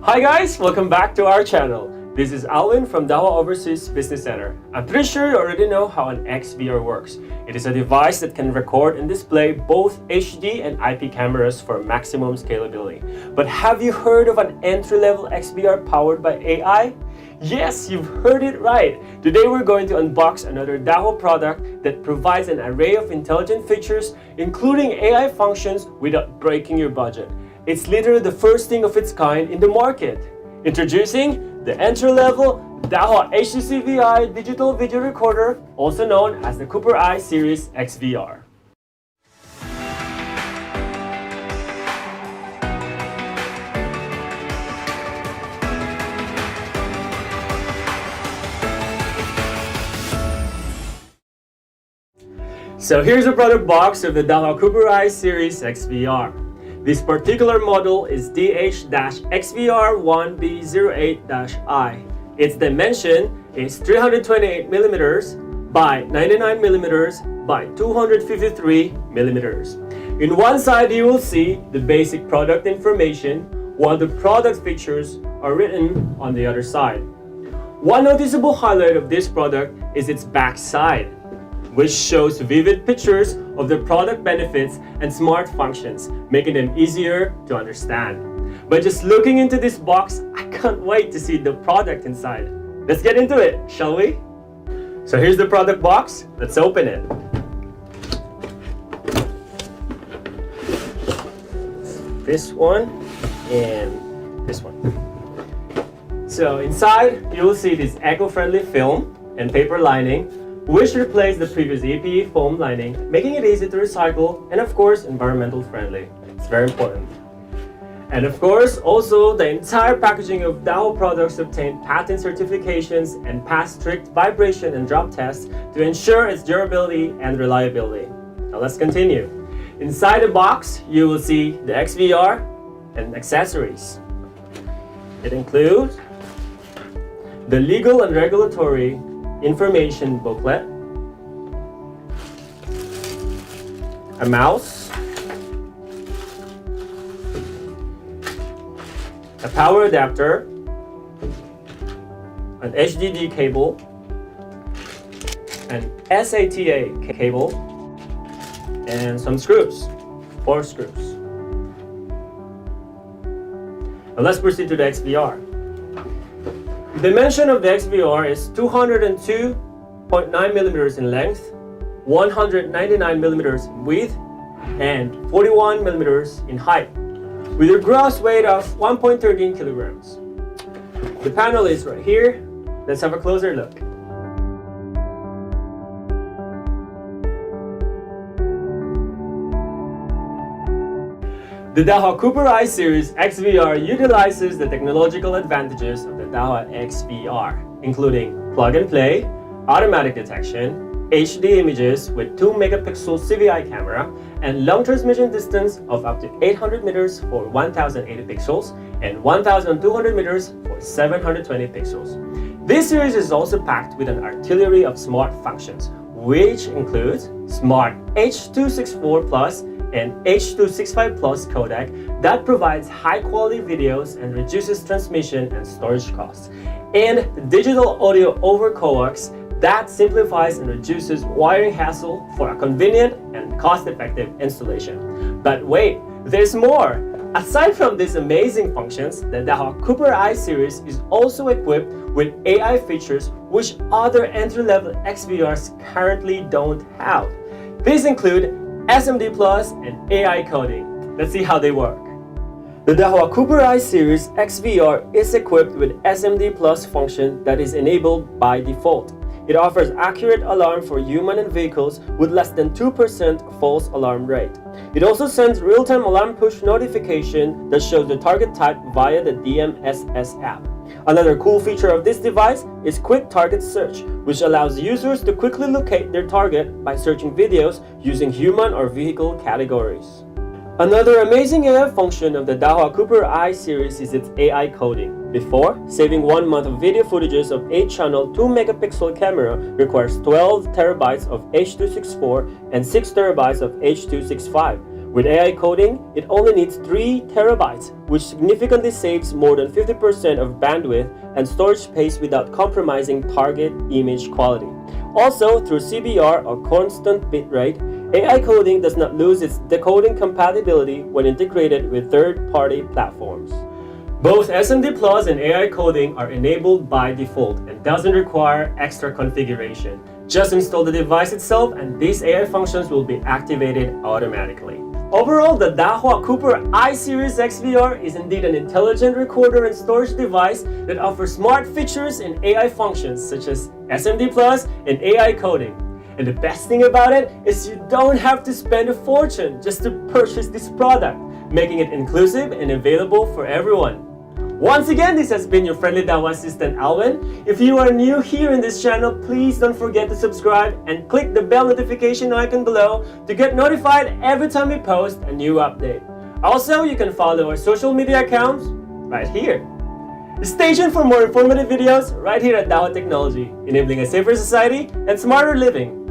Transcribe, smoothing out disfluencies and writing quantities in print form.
Hi guys, welcome back to our channel. This is Alwin from Dahua Overseas Business Center. I'm pretty sure you already know how an XVR works. It is a device that can record and display both HD and IP cameras for maximum scalability. But have you heard of an entry-level XVR powered by AI? Yes, you've heard it right! Today we're going to unbox another Dahua product that provides an array of intelligent features, including AI functions without breaking your budget. It's literally the first thing of its kind in the market. Introducing the entry-level Dahua HDCVI digital video recorder, also known as the Cooper-I Series XVR. So here's the product box of the Dahua Cooper-I Series XVR. This particular model is DH-XVR1B08-I. Its dimension is 328mm by 99mm by 253mm. In one side you will see the basic product information, while the product features are written on the other side. One noticeable highlight of this product is its back side, which shows vivid pictures of the product benefits and smart functions, making them easier to understand. But just looking into this box, I can't wait to see the product inside. Let's get into it, shall we? So here's the product box. Let's open it. This one and this one. So inside, you will see this eco-friendly film and paper lining, which replaced the previous EPE foam lining, making it easy to recycle and of course environmental friendly. It's very important. And of course, also the entire packaging of Dahua products obtained patent certifications and passed strict vibration and drop tests to ensure its durability and reliability. Now let's continue. Inside the box, you will see the XVR and accessories. It includes the legal and regulatory information booklet, a mouse, a power adapter, an HDD cable, an SATA cable, and some screws, 4 screws. Now let's proceed to the XVR. The dimension of the XVR is 202.9mm in length, 199mm in width, and 41mm in height, with a gross weight of 1.13 kilograms. The panel is right here. Let's have a closer look. The Dahua Cooper-I Series XVR utilizes the technological advantages of the Dahua XVR, including plug-and-play, automatic detection, HD images with 2-megapixel CVI camera, and long transmission distance of up to 800 meters for 1080 pixels and 1200 meters for 720 pixels. This series is also packed with an artillery of smart functions, which includes Smart H.264 Plus and H.265 Plus codec that provides high-quality videos and reduces transmission and storage costs, and digital audio over coax that simplifies and reduces wiring hassle for a convenient and cost-effective installation. But wait, there's more! Aside from these amazing functions, the Dahua Cooper-I Series is also equipped with AI features which other entry-level XVRs currently don't have. These include SMD Plus and AI coding. Let's see how they work. The Dahua Cooper-I Series XVR is equipped with SMD Plus function that is enabled by default. It offers accurate alarm for human and vehicles with less than 2% false alarm rate. It also sends real-time alarm push notification that shows the target type via the DMSS app. Another cool feature of this device is quick target search, which allows users to quickly locate their target by searching videos using human or vehicle categories. Another amazing AI function of the Dahua Cooper-I Series is its AI coding. Before, saving 1 month of video footages of 8-channel 2-megapixel camera requires 12 terabytes of H.264 and 6 terabytes of H.265, With AI coding, it only needs 3 terabytes, which significantly saves more than 50% of bandwidth and storage space without compromising target image quality. Also, through CBR or constant bitrate, AI coding does not lose its decoding compatibility when integrated with third-party platforms. Both SMD Plus and AI coding are enabled by default and doesn't require extra configuration. Just install the device itself and these AI functions will be activated automatically. Overall, the Dahua Cooper-I Series XVR is indeed an intelligent recorder and storage device that offers smart features and AI functions such as SMD Plus and AI coding. And the best thing about it is you don't have to spend a fortune just to purchase this product, making it inclusive and available for everyone. Once again, this has been your friendly Dahua assistant, Alvin. If you are new here in this channel, please don't forget to subscribe and click the bell notification icon below to get notified every time we post a new update. Also, you can follow our social media accounts right here. Stay tuned for more informative videos right here at Dahua Technology, enabling a safer society and smarter living.